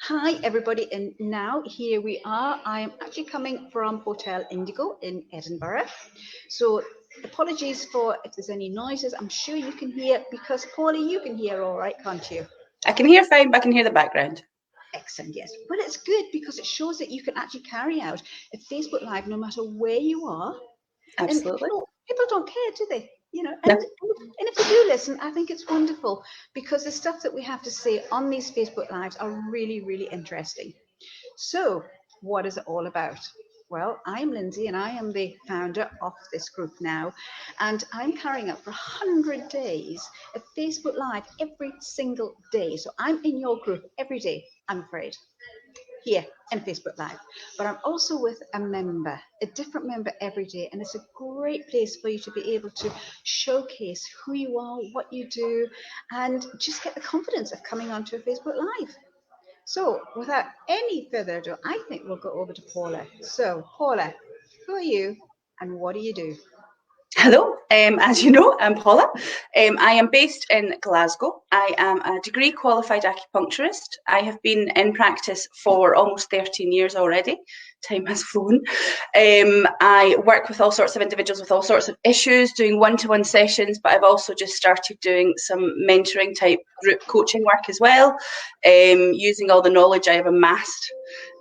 Hi everybody, and now here we are. I am actually coming from Hotel Indigo in Edinburgh. So apologies for if there's any noises. I'm sure you can hear, because Paulie, you can hear all right, can't you? I can hear fine, but I can hear the background. Excellent, yes. But it's good because it shows that you can actually carry out a Facebook Live no matter where you are. Absolutely. And people don't care, do they? You know, No. and if they do listen, I think it's wonderful because the stuff that we have to say on these Facebook Lives are really, really interesting. So, what is it all about? Well, I'm Lindsay and I am the founder of this group now, and I'm carrying out for 100 days a Facebook Live every single day. So, I'm in your group every day, I'm afraid, here in Facebook Live. But I'm also with a member, a different member every day, and it's a great place for you to be able to showcase who you are, what you do, and just get the confidence of coming onto a Facebook Live. So, without any further ado, I think we'll go over to Paula. So, Paula, who are you and what do you do? Hello, as you know, I'm Paula. I am based in Glasgow. I am a degree qualified acupuncturist. I have been in practice for almost 13 years already. Time has flown. I work with all sorts of individuals with all sorts of issues, doing one-to-one sessions, but I've also just started doing some mentoring type group coaching work as well, using all the knowledge I have amassed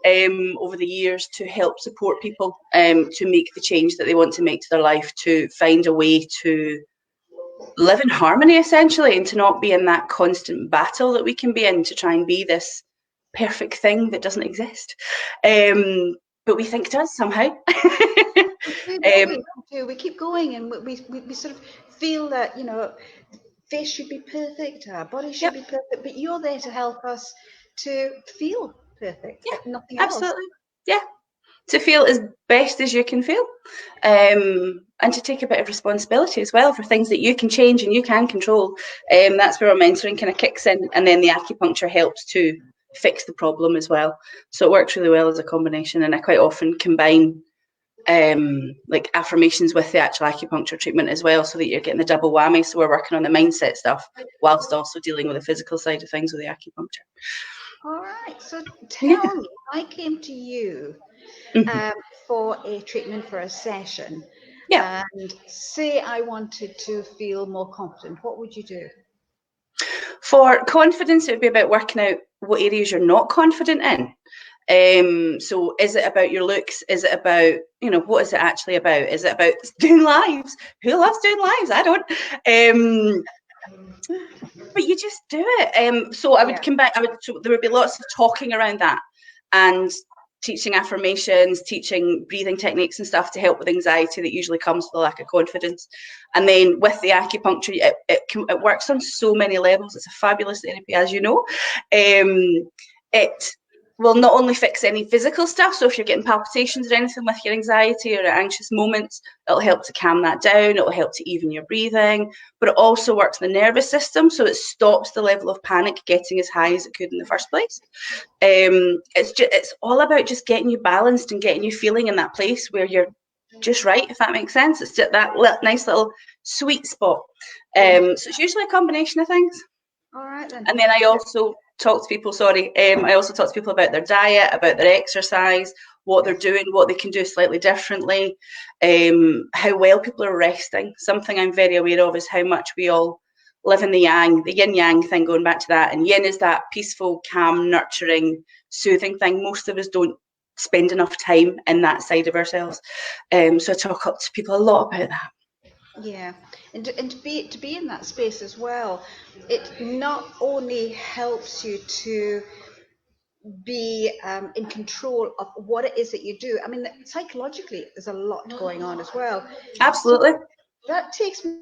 over the years to help support people to make the change that they want to make to their life, to find a way to live in harmony essentially, and to not be in that constant battle that we can be in to try and be this perfect thing that doesn't exist. But we think it does somehow. We keep going and we sort of feel that, you know, face should be perfect, our body should be perfect, but you're there to help us to feel perfect, Yeah, nothing else. absolutely. Yeah, to feel as best as you can feel, and to take a bit of responsibility as well for things that you can change and you can control. That's where our mentoring kind of kicks in, and then the acupuncture helps to fix the problem as well. So it works really well as a combination, and I quite often combine like affirmations with the actual acupuncture treatment as well, so that you're getting the double whammy. So we're working on the mindset stuff whilst also dealing with the physical side of things with the acupuncture. All right, so tell me, I came to you for a treatment, for a session, and say I wanted to feel more confident, what would you do? For confidence, it would be about working out what areas you're not confident in. So is it about your looks? Is it about, you know, what is it actually about? Is it about doing lives? Who loves doing lives? I don't. But you just do it. So I would come back, so there would be lots of talking around that, and teaching affirmations, teaching breathing techniques and stuff to help with anxiety that usually comes with a lack of confidence. And then with the acupuncture, it works on so many levels. It's a fabulous therapy, as you know. It will not only fix any physical stuff, so if you're getting palpitations or anything with your anxiety or anxious moments, it'll help to calm that down, it'll help to even your breathing, but it also works the nervous system, so it stops the level of panic getting as high as it could in the first place. It's all about just getting you balanced and getting you feeling in that place where you're just right, if that makes sense. It's just that nice little sweet spot. So it's usually a combination of things. All right then. And then I also talk to people, I also talk to people about their diet, about their exercise, what they're doing, what they can do slightly differently, how well people are resting. Something I'm very aware of is how much we all live in the yang, the yin-yang thing, going back to that. And yin is that peaceful, calm, nurturing, soothing thing. Most of us don't spend enough time in that side of ourselves. So I talk to people a lot about that. Yeah, and to be in that space as well, it not only helps you to be in control of what it is that you do. I mean, psychologically, there's a lot going on as well. Absolutely. So that takes me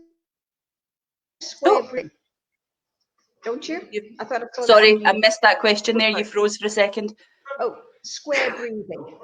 to square breathing, don't you? I thought I saw Sorry, that I missed that question there. You froze for a second. Oh, square breathing.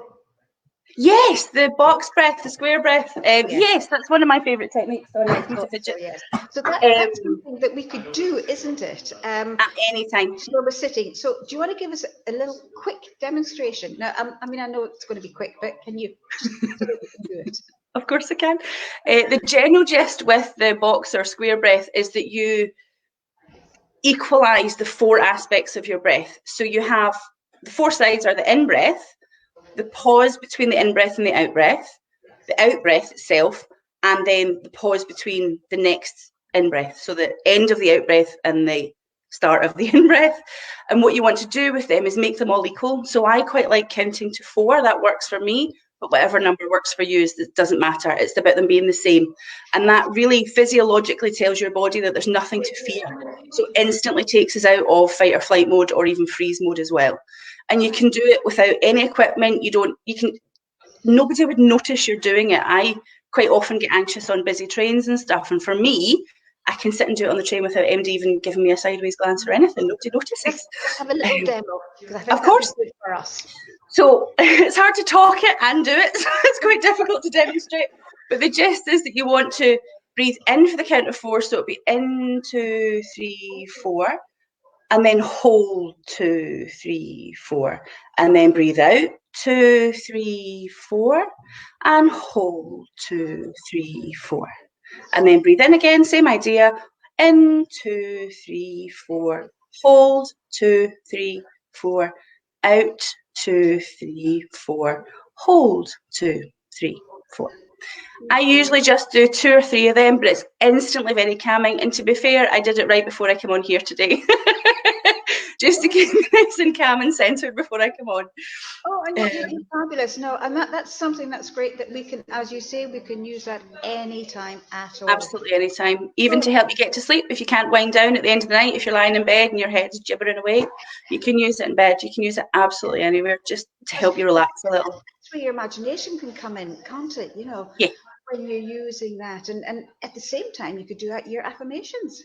Yes, the box breath, the square breath. Yes, that's one of my favourite techniques. So nice to fidget. Yes. So that's something that we could do, isn't it? At any time. So we're sitting. So do you want to give us a little quick demonstration? Now, I mean, I know it's going to be quick, but can you just so that we can do it? Of course I can. The general gist with the box or square breath is that you equalise the 4 aspects of your breath. So you have the 4 sides are the in-breath, the pause between the in-breath and the out-breath, the out-breath itself, and then the pause between the next in-breath. So the end of the out-breath and the start of the in-breath. And what you want to do with them is make them all equal. So I quite like counting to 4. That works for me. But whatever number works for you, it doesn't matter. It's about them being the same. And that really physiologically tells your body that there's nothing to fear. So it instantly takes us out of fight or flight mode or even freeze mode as well. And you can do it without any equipment. Nobody would notice you're doing it. I quite often get anxious on busy trains and stuff. And for me, I can sit and do it on the train without anybody even giving me a sideways glance or anything. Nobody notices. Let's have a little demo, because I think of course. That'd be good for us. So it's hard to talk it and do it, so it's quite difficult to demonstrate. But the gist is that you want to breathe in for the count of 4, so it'll be in, 2, 3, 4, and then hold 2, 3, 4, and then breathe out 2, 3, 4, and hold 2, 3, 4, and then breathe in again, same idea, in, 2, 3, 4, hold 2, 3, 4, out 2, 3, 4, hold 2, 3, 4. I usually just do 2 or 3 of them, but it's instantly very calming. And to be fair, I did it right before I came on here today, just to keep nice and calm and centered before I come on. Oh, and you're fabulous. No, and that's something that's great that we can, as you say, we can use that anytime at all. Absolutely anytime, even to help you get to sleep. If you can't wind down at the end of the night, if you're lying in bed and your head's gibbering away, you can use it in bed. You can use it absolutely anywhere, just to help you relax a little. That's where your imagination can come in, can't it? You know, yeah. When you're using that, and at the same time, you could do your affirmations.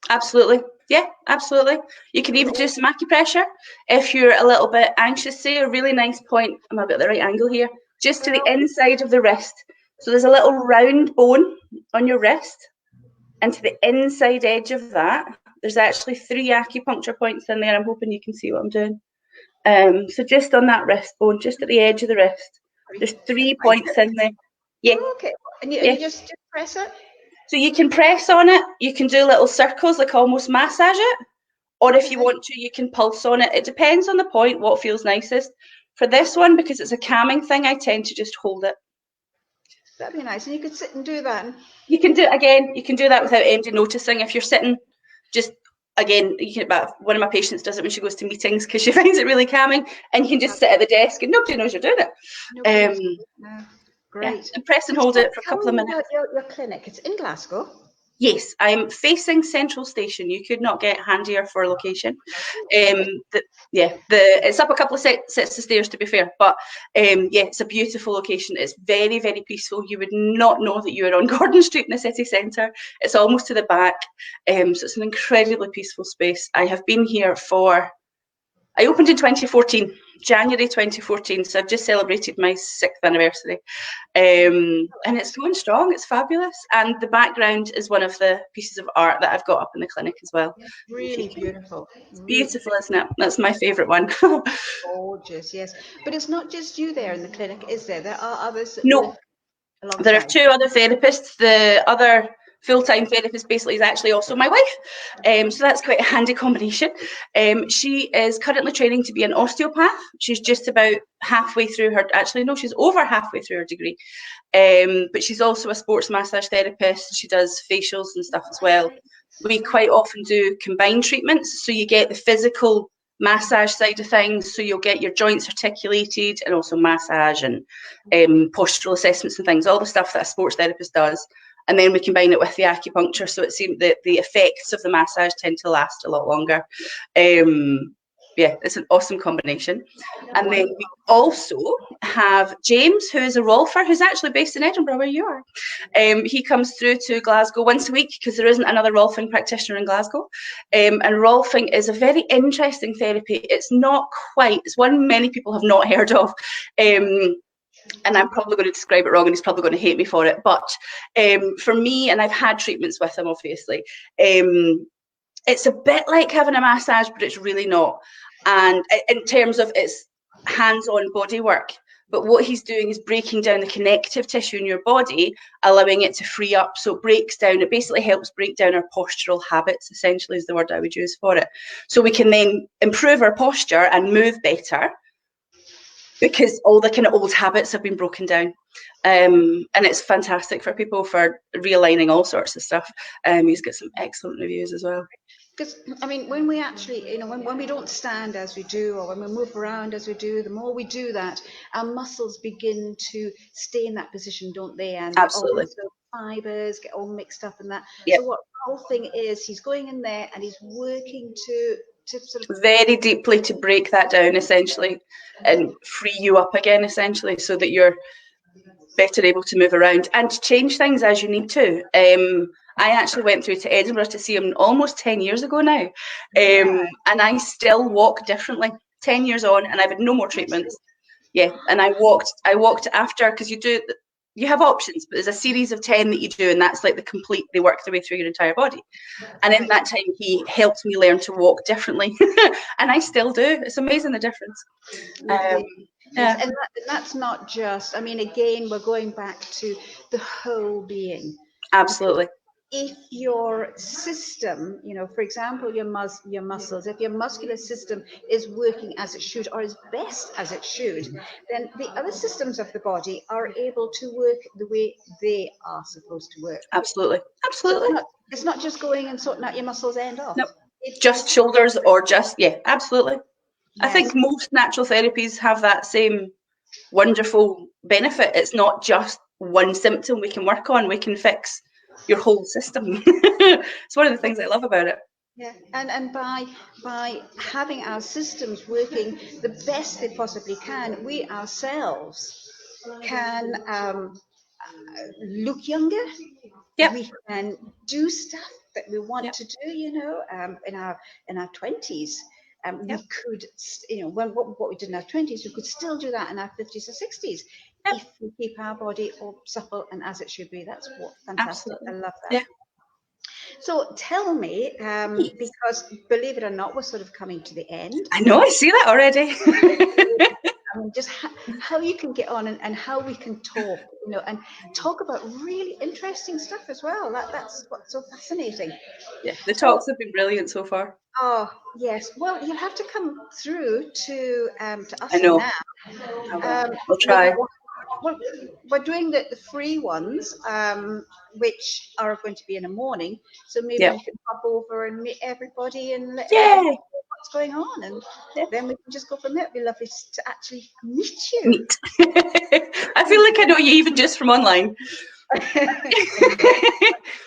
Absolutely. Yeah, absolutely. You can even do some acupressure if you're a little bit anxious. Say a really nice point, I'm a bit at the right angle here, just to the inside of the wrist. So there's a little round bone on your wrist, and to the inside edge of that, there's actually 3 acupuncture points in there. I'm hoping you can see what I'm doing. So just on that wrist bone, just at the edge of the wrist, there's 3 points in there. Yeah. Okay. And you just press it? So you can press on it, you can do little circles, like almost massage it, or if you want to, you can pulse on it. It depends on the point, what feels nicest. For this one, because it's a calming thing, I tend to just hold it. That'd be nice. And you could sit and do that. You can do it again, you can do that without anybody noticing. If you're sitting, just again, one of my patients does it when she goes to meetings because she finds it really calming, and you can just sit at the desk and nobody knows you're doing it. Great. Yeah, and press and hold it for a couple of minutes. Your clinic, it's in Glasgow. Yes, I'm facing Central Station. You could not get handier for a location. It's up a couple of sets of stairs, to be fair, but it's a beautiful location. It's very, very peaceful. You would not know that you were on Gordon Street in the city centre. It's almost to the back, so it's an incredibly peaceful space. I have been here I opened in 2014, January 2014, so I've just celebrated my 6th anniversary. And it's going strong, it's fabulous. And the background is one of the pieces of art that I've got up in the clinic as well. It's really beautiful. It's beautiful, isn't it? That's my favourite one. Gorgeous, yes. But it's not just you there in the clinic, is there? There are others that No, there are 2 other therapists. The other full-time therapist basically is actually also my wife, so that's quite a handy combination. She is currently training to be an osteopath. She's just about halfway through she's over halfway through her degree, but she's also a sports massage therapist. She does facials and stuff as well. We quite often do combined treatments, so you get the physical massage side of things, so you'll get your joints articulated and also massage and postural assessments and things, all the stuff that a sports therapist does. And then we combine it with the acupuncture, so it seems that the effects of the massage tend to last a lot longer. It's an awesome combination. And then we also have James, who is a rolfer, who's actually based in Edinburgh, where you are. He comes through to Glasgow once a week because there isn't another rolfing practitioner in Glasgow. And rolfing is a very interesting therapy. It's one many people have not heard of. And I'm probably going to describe it wrong, and he's probably going to hate me for it. But for me, and I've had treatments with him, obviously, it's a bit like having a massage, but it's really not. And in terms of its hands-on body work, But what he's doing is breaking down the connective tissue in your body, allowing it to free up. So it breaks down, it basically helps break down our postural habits, essentially is the word I would use for it. So we can then improve our posture and move better, because all the kind of old habits have been broken down. And it's fantastic for people for realigning all sorts of stuff. He's got some excellent reviews as well. Because, I mean, when we actually, you know, when we don't stand as we do, or when we move around as we do, the more we do that, our muscles begin to stay in that position, don't they? And Absolutely. also fibers get all mixed up in that. Yep. So what the whole thing is, he's going in there and he's working to sort of very deeply to break that down, essentially, and free you up again, essentially, so that you're better able to move around and to change things as you need to. I actually went through to Edinburgh to see him almost 10 years ago now, and I still walk differently 10 years on, and I've had no more treatments. Yeah, and I walked after, because you have options, but there's a series of 10 that you do, and that's like they work their way through your entire body. And in that time, he helped me learn to walk differently, and I still do. It's amazing the difference. Yeah. And that's not just, I mean, again, we're going back to the whole being. Absolutely. If your system, you know, for example, your muscles, if your muscular system is working as it should, or as best as it should, then the other systems of the body are able to work the way they are supposed to work. Absolutely. Absolutely. So it's not just going and sorting out your muscles end off. Nope. Just shoulders, or just, yeah, absolutely. Yes. I think most natural therapies have that same wonderful benefit. It's not just one symptom we can work on, we can fix your whole system. It's one of the things I love about it. Yeah, and by having our systems working the best they possibly can, we ourselves can look younger. Yep. We can do stuff that we want to do, you know, in our 20s. We could, you know, what we did in our 20s, we could still do that in our 50s or 60s if we keep our body all supple and as it should be. That's what fantastic. Absolutely. I love that. Yeah. So tell me, because believe it or not, we're sort of coming to the end. I know, I see that already. Just how you can get on and how we can talk, you know, and talk about really interesting stuff as well. That's what's so fascinating. Yeah, the talks have been brilliant so far. Oh yes, well you'll have to come through to us. I know. Now. I'll try. Well, we're doing the free ones, which are going to be in the morning. So maybe you can pop over and meet everybody and let everybody know what's going on, and then we can just go from there. It'd be lovely to actually meet you. I feel like I know you even just from online.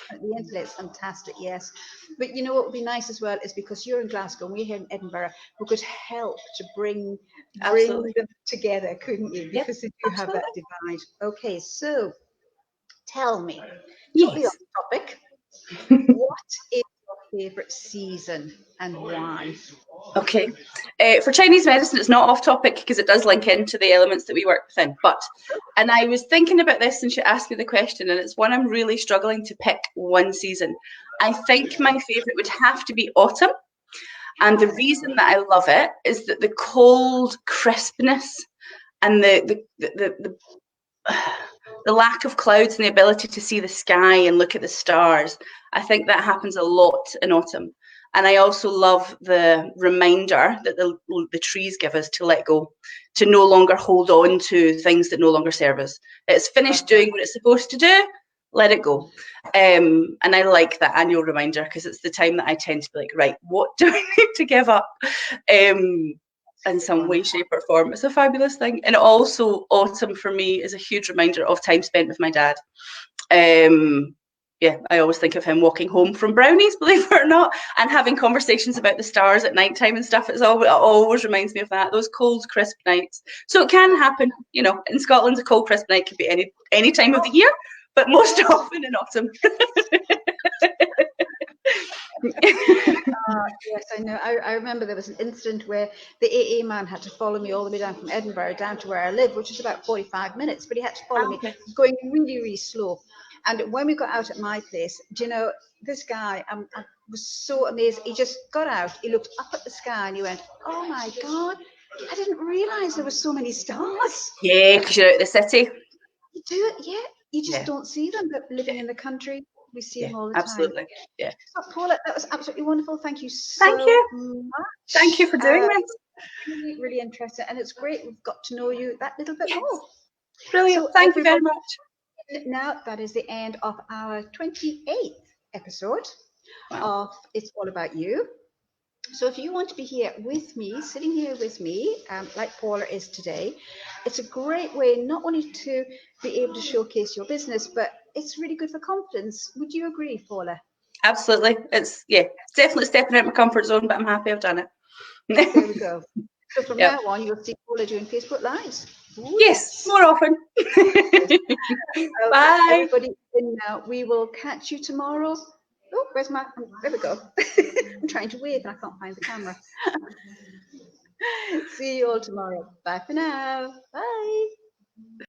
The internet's fantastic, yes. But you know what would be nice as well is, because you're in Glasgow and we're here in Edinburgh, we could help to bring them together, couldn't you? Because they do have that divide. Okay, so tell me, totally off topic, what is your favourite season and why? Okay, for Chinese medicine, it's not off topic because it does link into the elements that we work within. And I was thinking about this since you asked me the question, and it's one I'm really struggling to pick one season. I think my favourite would have to be autumn. And the reason that I love it is that the cold crispness and the lack of clouds and the ability to see the sky and look at the stars, I think that happens a lot in autumn. And I also love the reminder that the trees give us to let go, to no longer hold on to things that no longer serve us. It's finished doing what it's supposed to do, let it go. And I like that annual reminder, because it's the time that I tend to be like, right, what do I need to give up? In some way, shape or form. It's a fabulous thing. And also autumn for me is a huge reminder of time spent with my dad. Yeah, I always think of him walking home from brownies, believe it or not, and having conversations about the stars at nighttime and stuff. It always reminds me of that, those cold, crisp nights. So it can happen, you know, in Scotland, a cold, crisp night could be any time of the year, but most often in autumn. Yes, I know. I remember there was an incident where the AA man had to follow me all the way down from Edinburgh down to where I live, which is about 45 minutes, but he had to follow me, going really, really slow. And when we got out at my place, do you know, this guy, I was so amazed. He just got out, he looked up at the sky and he went, oh my God, I didn't realise there were so many stars. Yeah, because you're out of the city. You do it, yeah. You just Yeah, don't see them, but living in the country, we see yeah, them all the time. absolutely. Yeah. Oh, Paula, that was absolutely wonderful. Thank you Thank so you. much. Thank you for doing this. Really, really interesting. And it's great we've got to know you that little bit more. Brilliant. So Thank you everybody, very much. now that is the end of our 28th episode Wow. of It's All About You. So if you want to be here with me, sitting here with me, like Paula is today, it's a great way not only to be able to showcase your business, but it's really good for confidence. Would you agree, Paula? Absolutely. It's definitely stepping out my comfort zone, but I'm happy I've done it. There we go. So from Yep. now on, you'll see Paula doing Facebook Lives. Ooh, Yes, more often. Bye. Everybody in now. We will catch you tomorrow. Oh, where's my? There we go. I'm trying to wave and I can't find the camera. See you all tomorrow. Bye for now. Bye.